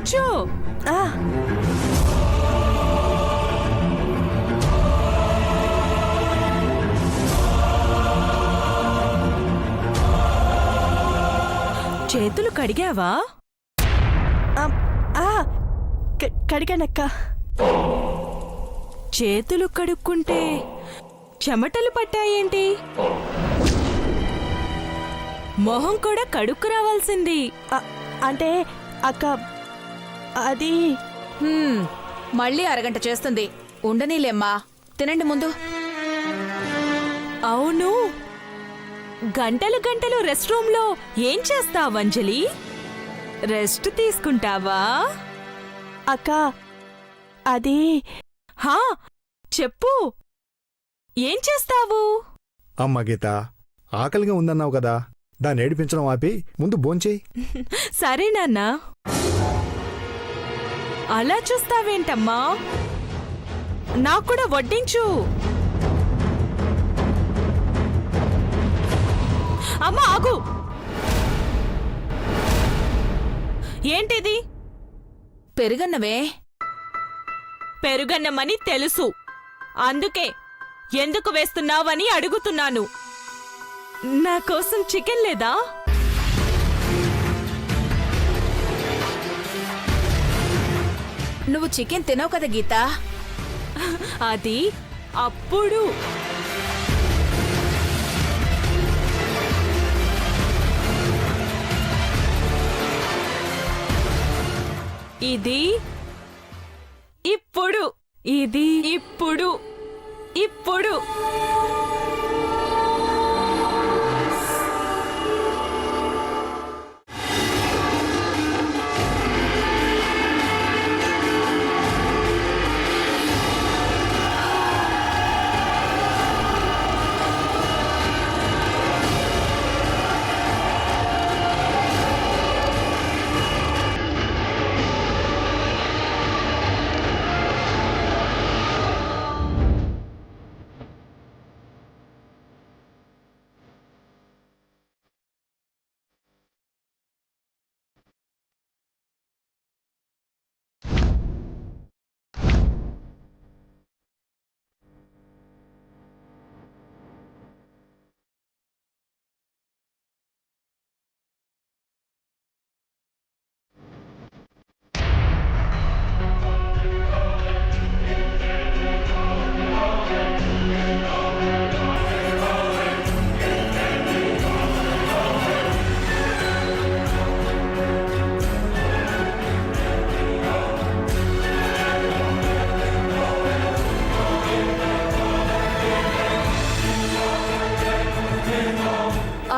కూర్చో. చేతులు కడిగావా? కడిగానక్క. చేతులు కడుక్కుంటే చెమటలు పట్టాయేంటి? మొహం కూడా కడుక్కు రావాల్సింది. అంటే అక్క అది మళ్ళీ అరగంట చేస్తుంది. ఉండనీలేమ్మా, తినండి ముందు. అవును, గంటలు గంటలు రెస్ట్ రూమ్లో ఏం చేస్తావు అంజలి? రెస్ట్ తీసుకుంటావా? అక్క అది హా చెప్పు, ఏం చేస్తావు? అమ్మా గీత, ఆకలిగా ఉందన్నావు కదా, దాన్ని ఏడిపించడం ఆపి ముందు భోంచేయి. సరే నాన్నా. అలా చూస్తావేంటమ్మా? నాకు కూడా వడ్డించు. అమ్మా ఆగు. ఏంటిది? పెరుగన్నవే. పెరుగన్నమని తెలుసు, అందుకే ఎందుకు వేస్తున్నావని అడుగుతున్నాను. నా కోసం చికెన్ లేదా? నువ్వు చికెన్ తినవు కదా గీత. అది అప్పుడు. ఇది ఇప్పుడు. ఇది ఇప్పుడు. ఇప్పుడు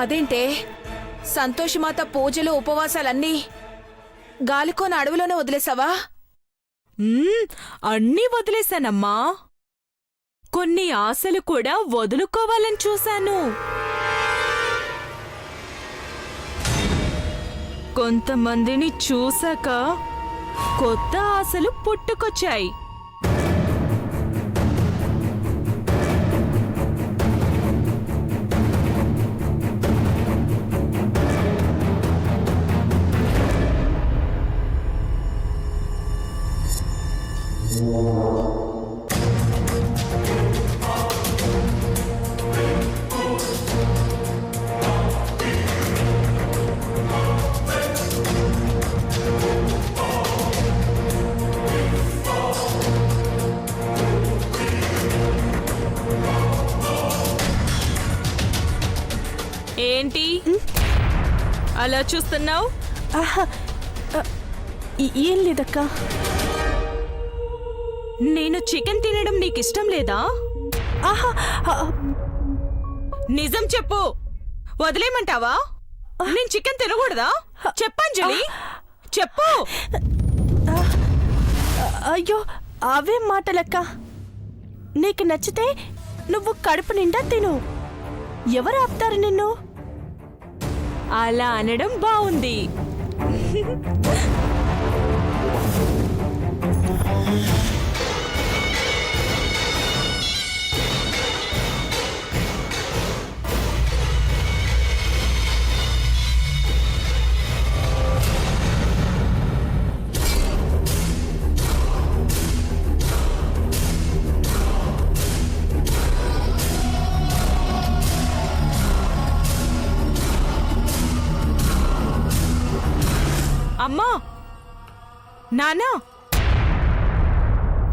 అదేంటే, సంతోషమాత పూజలు ఉపవాసాలన్నీ గాలికోన అడవిలోనే వదిలేసావా? అన్నీ వదిలేశానమ్మా. కొన్ని ఆశలు కూడా వదులుకోవాలని చూశాను. కొంతమందిని చూశాక కొత్త ఆశలు పుట్టుకొచ్చాయి. ఏంటి అలా చూస్తున్నావు? ఏం లేదక్క. నేను చికెన్ తినడం నీకిష్టం లేదా? నిజం చెప్పు, వదిలేమంటావా? నేను చికెన్ తినకూడదా? చెప్పంజలి, చెప్పు. అయ్యో, అవేం మాటలక్క. నీకు నచ్చితే నువ్వు కడుపు నిండా తిను. ఎవరు ఆపుతారు నిన్ను? అలా అనడం బావుంది. అమ్మా నానా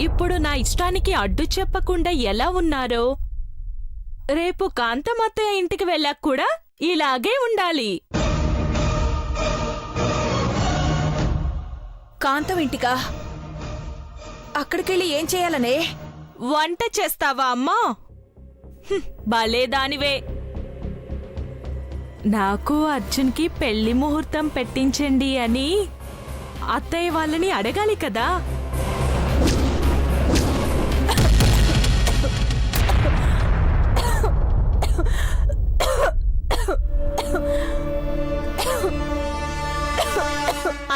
ఇప్పుడు నా ఇష్టానికి అడ్డు చెప్పకుండా ఎలా ఉన్నారో రేపు కాంతమత్తయ్య ఇంటికి వెళ్ళాక కూడా ఇలాగే ఉండాలి. కాంతం ఇంటికా? అక్కడికెళ్ళి ఏం చేయాలనే? వంట చేస్తావా అమ్మా? భలేదానివే. నాకు అర్జున్కి పెళ్లి ముహూర్తం పెట్టించండి అని అత్తయ్య వాళ్ళని అడగాలి కదా.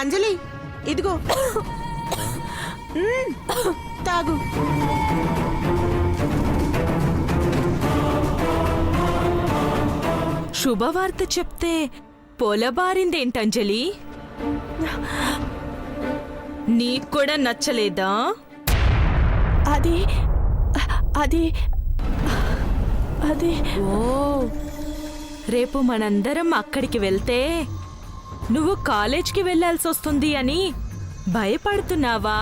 అంజలి ఇదిగో తాగు. శుభవార్త చెప్తే పొలబారిందేంటంజలి? నీక్కూడా నచ్చలేదా? అది అది అది ఓ రేపు మనందరం అక్కడికి వెళ్తే నువ్వు కాలేజ్కి వెళ్లాల్సి వస్తుంది అని భయపడుతున్నావా?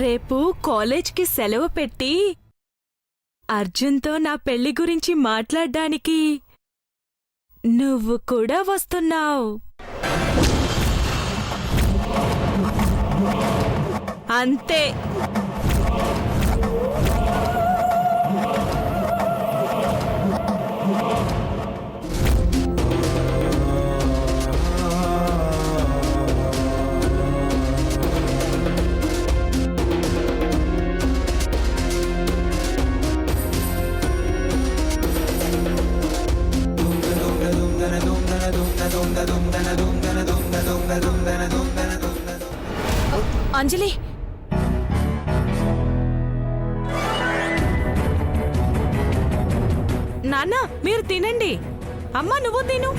రేపు కాలేజ్కి సెలవు పెట్టి అర్జున్తో నా పెళ్లి గురించి మాట్లాడ్డానికి నువ్వు కూడా వస్తున్నావు. అంతే. అంజలి, నాన్న మీరు తినండి. అమ్మా నువ్వు తిను.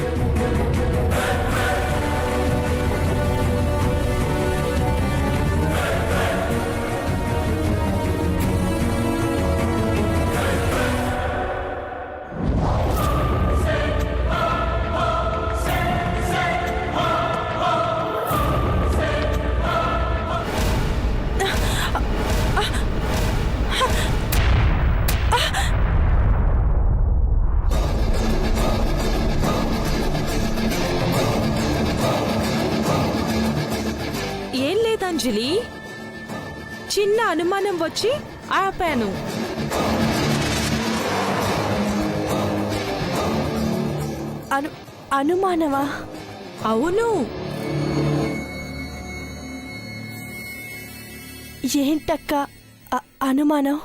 ఏం లేదంజలి, చిన్న అనుమానం వచ్చి ఆపాను. అనుమానమా? అవును. ఏంటక్క అనుమానం?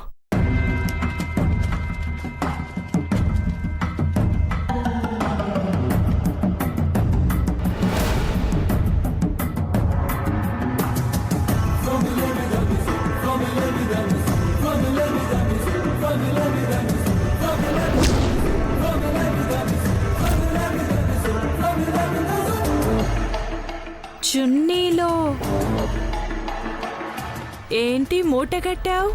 చున్నీలో ఏంటి మూట కట్టావు?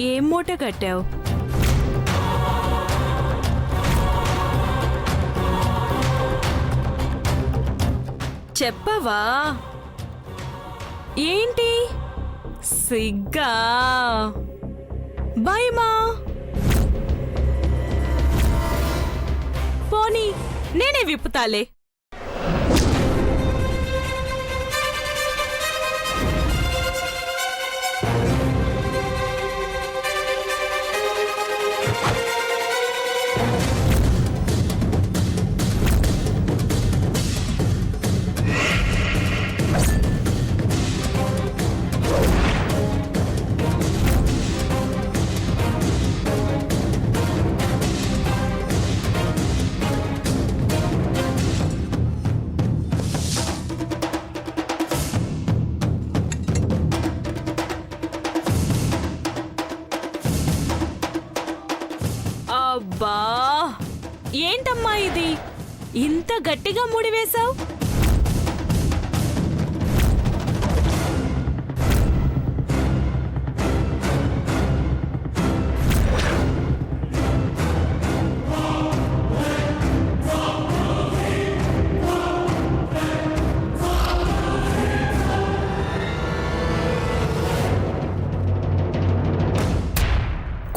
ఏం మూట కట్టావు? చెప్పవా? ఏంటి సిగ్గా? భయమా? పోనీ నేనే విప్పుతాలే. అబ్బా ఏంటమ్మా ఇది? ఇంత గట్టిగా ముడివేశావు?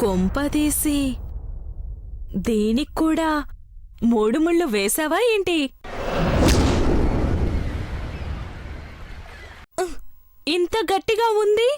కొంపదీసి దీనికి కూడా 3 ముళ్ళు వేశావా ఏంటి? ఇంత గట్టిగా ఉంది.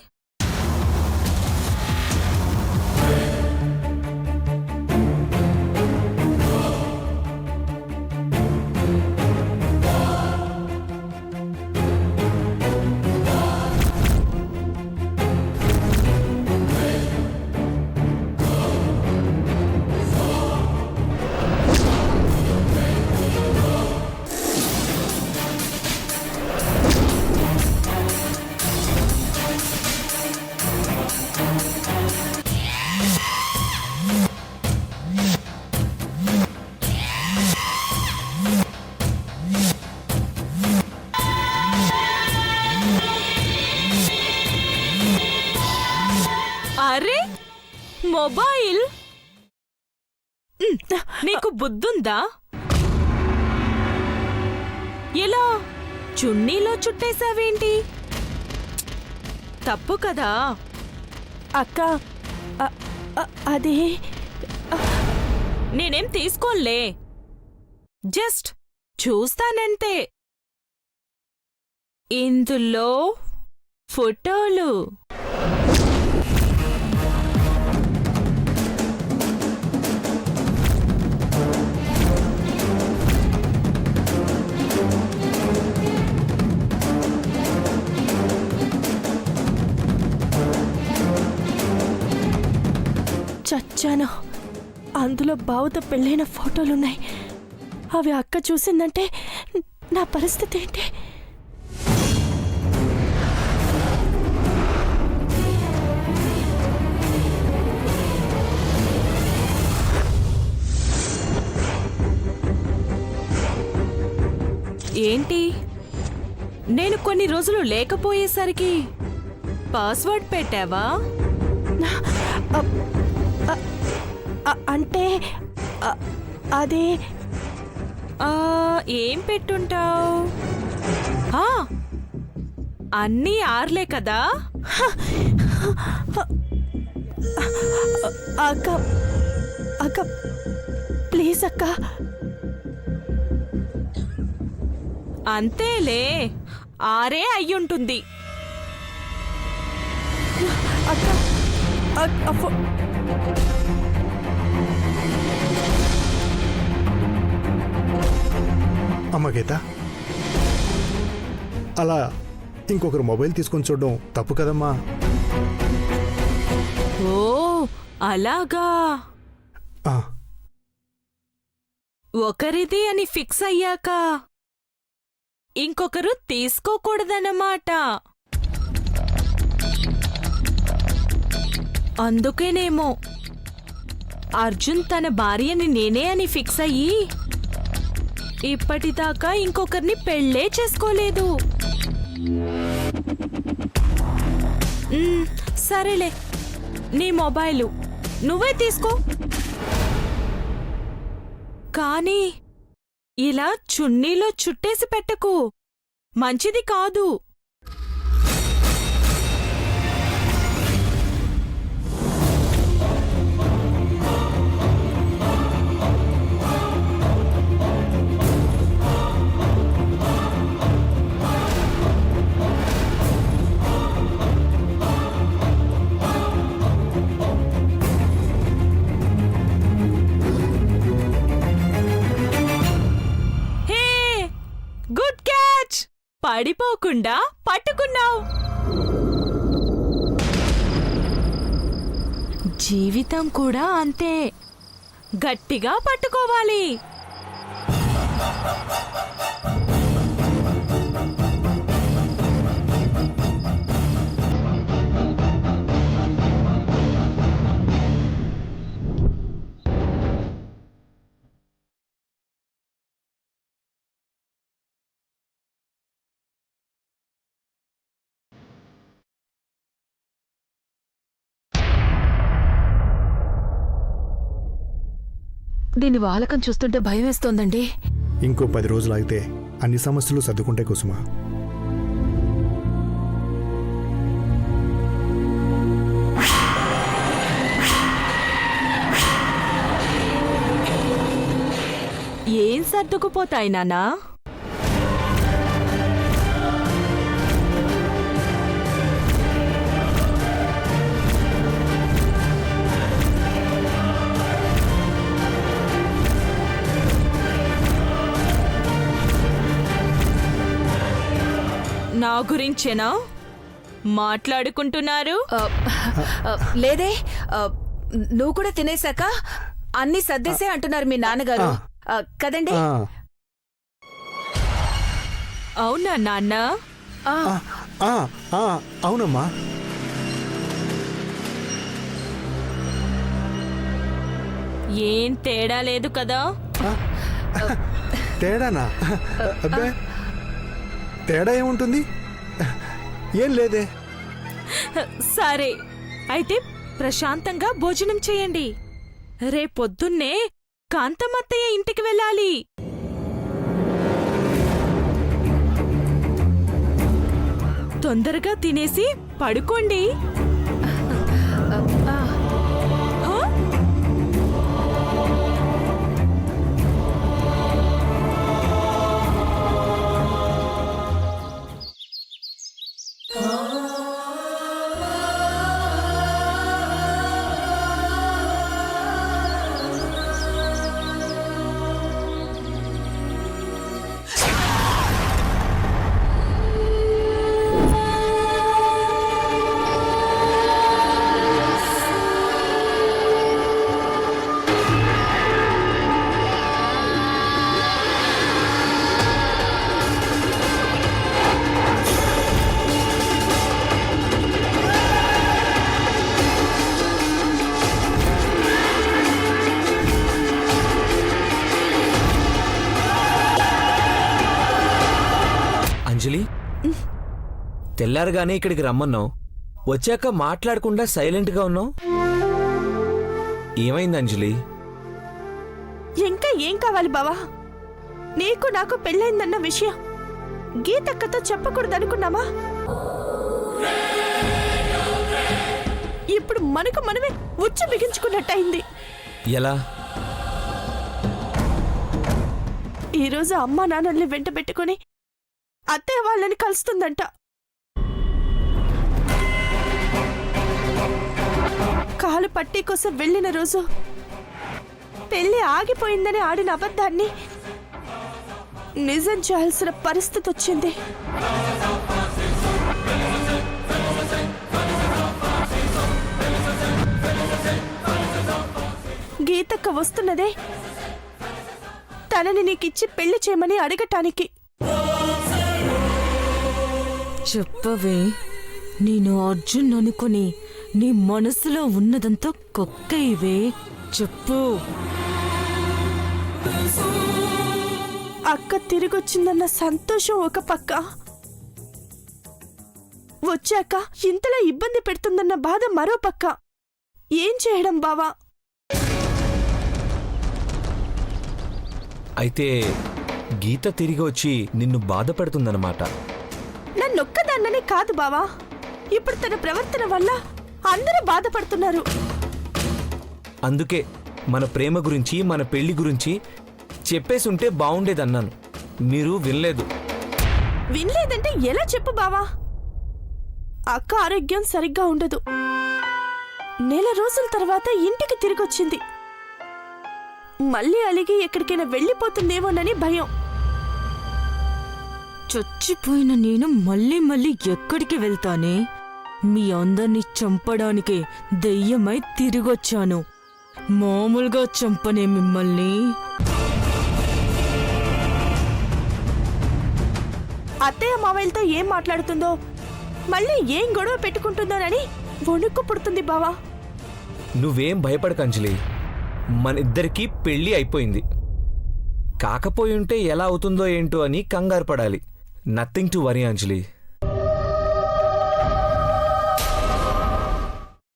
అరే మొబైల్, నీకు బుద్ధుందా? ఇలా చున్నీలో చుట్టేశావేంటి? తప్పు కదా. అక్క అది నేనేం తీసుకోలే, జస్ట్ చూస్తానంతే. ఇందులో ఫోటోలు. చచ్చాను. అందులో బావతో పెళ్ళైన ఫోటోలున్నాయి. అవి అక్క చూసిందంటే నా పరిస్థితి ఏంటి? ఏంటి, నేను కొన్ని రోజులు లేకపోయేసరికి పాస్వర్డ్ పెట్టావా? అంటే అది ఏం పెట్టుంటావు? అన్నీ ఆర్లే కదా. అక్క అక్క ప్లీజ్ అక్క. అంతేలే, ఆరే అయ్యుంటుంది. అక్క అమ్మ గీత, అలా ఇంకొకరు మొబైల్ తీసుకొని చూడడం తప్పు కదమ్మా. ఓ అలాగా. ఆ, ఒకరిది అని ఫిక్స్ అయ్యాక ఇంకొకరు తీసుకోకూడదన్నమాట. అందుకేనేమో అర్జున్ తన భార్యని నేనే అని ఫిక్స్ అయ్యి ఇప్పటిదాకా ఇంకొకరిని పెళ్ళే చేసుకోలేదు. సరేలే, నీ మొబైలు నువ్వే తీసుకో. కానీ ఇలా చున్నీలో చుట్టేసి పెట్టకు, మంచిది కాదు. Good catch! పడిపోకుండా పట్టుకున్నావు. జీవితం కూడా అంతే, గట్టిగా పట్టుకోవాలి. దీని వాలకం చూస్తుంటే భయం వేస్తోందండి. ఇంకో 10 రోజులు ఆగితే అన్ని సమస్యలు సర్దుకుంటాయి కుసుమ. ఏం సర్దుకుపోతాయి నాన్నా? నా గురించేనా మాట్లాడుకుంటున్నారు? లేదే, నువ్వు కూడా తినేశాక అన్ని సర్దేసే అంటున్నారు మీ నాన్నగారు కదండి. అవునా నాన్న? అవునమ్మా. ఏం తేడా లేదు కదా? తేడానా? అబ్బే, తేడా ఏముంటుంది? ఏం లేదే. సరే, అయితే ప్రశాంతంగా భోజనం చేయండి. రేపొద్దున్నే కాంతమత్తయ్య ఇంటికి వెళ్ళాలి. తొందరగా తినేసి పడుకోండి. హ? అంజలి, తెల్లారగానే ఇక్కడికి రమ్మన్నావు, వచ్చాక మాట్లాడకుండా సైలెంట్గా ఉన్నావు. ఏమైంది అంజలి? ఇంకా ఏం కావాలి బావా? నీకు నాకు పెళ్ళైందన్న విషయం గీతక్కతో చెప్పకూడదనుకున్నామా? ఇప్పుడు మనకు మనమే ఉచ్చు బిగించుకున్నట్టయింది. ఎలా? ఈరోజు అమ్మా నాన్నల్ని వెంట పెట్టుకుని అత్తయ్య వాళ్ళని కలుస్తుందంట. కాలు పట్టీ కోసం వెళ్ళిన రోజు పెళ్లి ఆగిపోయిందని ఆడిన అబద్ధాన్ని నిజం చేయాల్సిన పరిస్థితి వచ్చింది. గీతక్క వస్తున్నదే తనని నీకిచ్చి పెళ్లి చేయమని అడగటానికి. చెప్పవే, నేను అర్జున్ అనుకుని నీ మనసులో ఉన్నదంతా కుక్క ఇవే. చెప్పు. అక్క తిరిగొచ్చిందన్న సంతోషం ఒక పక్క, వచ్చాక ఇంతలా ఇబ్బంది పెడుతుందన్న బాధ మరో పక్క. ఏం చేయడం బావా? అయితే గీత తిరిగి వచ్చి నిన్ను బాధపడుతుందన్నమాట. నన్నొక్కదాన్ననే కాదు బావా, ఇప్పుడు తన ప్రవర్తన వల్ల అందరూ బాధపడుతున్నారు. అందుకే మన ప్రేమ గురించి, మన పెళ్లి గురించి చెప్పేసుంటే బావుండేదన్నాను. మీరు వినలేదు. వినలేదంటే ఎలా చెప్పు బావా? అక్క ఆరోగ్యం సరిగ్గా ఉండదు. నెల రోజుల తర్వాత ఇంటికి తిరిగొచ్చింది. మళ్ళీ అలిగి ఎక్కడికైనా వెళ్ళిపోతుందేమోనని భయం. చచ్చిపోయిన నేను మళ్ళీ మళ్ళీ ఎక్కడికి వెళ్తానే? మీ అందర్నీ చంపడానికే దెయ్యమై తిరిగొచ్చాను. మామూలుగా చంపనే మిమ్మల్ని. అత్తయ్య మావయ్యలతో ఏం మాట్లాడుతుందో, మళ్ళీ ఏం గొడవ పెట్టుకుంటుందోనని వణుక్కు పుడుతుంది బావా. నువ్వేం భయపడకు అంజలి, మన ఇద్దరికీ పెళ్లి అయిపోయింది. కాకపోయుంటే ఎలా అవుతుందో ఏంటో అని కంగారు పడాలి. Nothing to worry Anjali.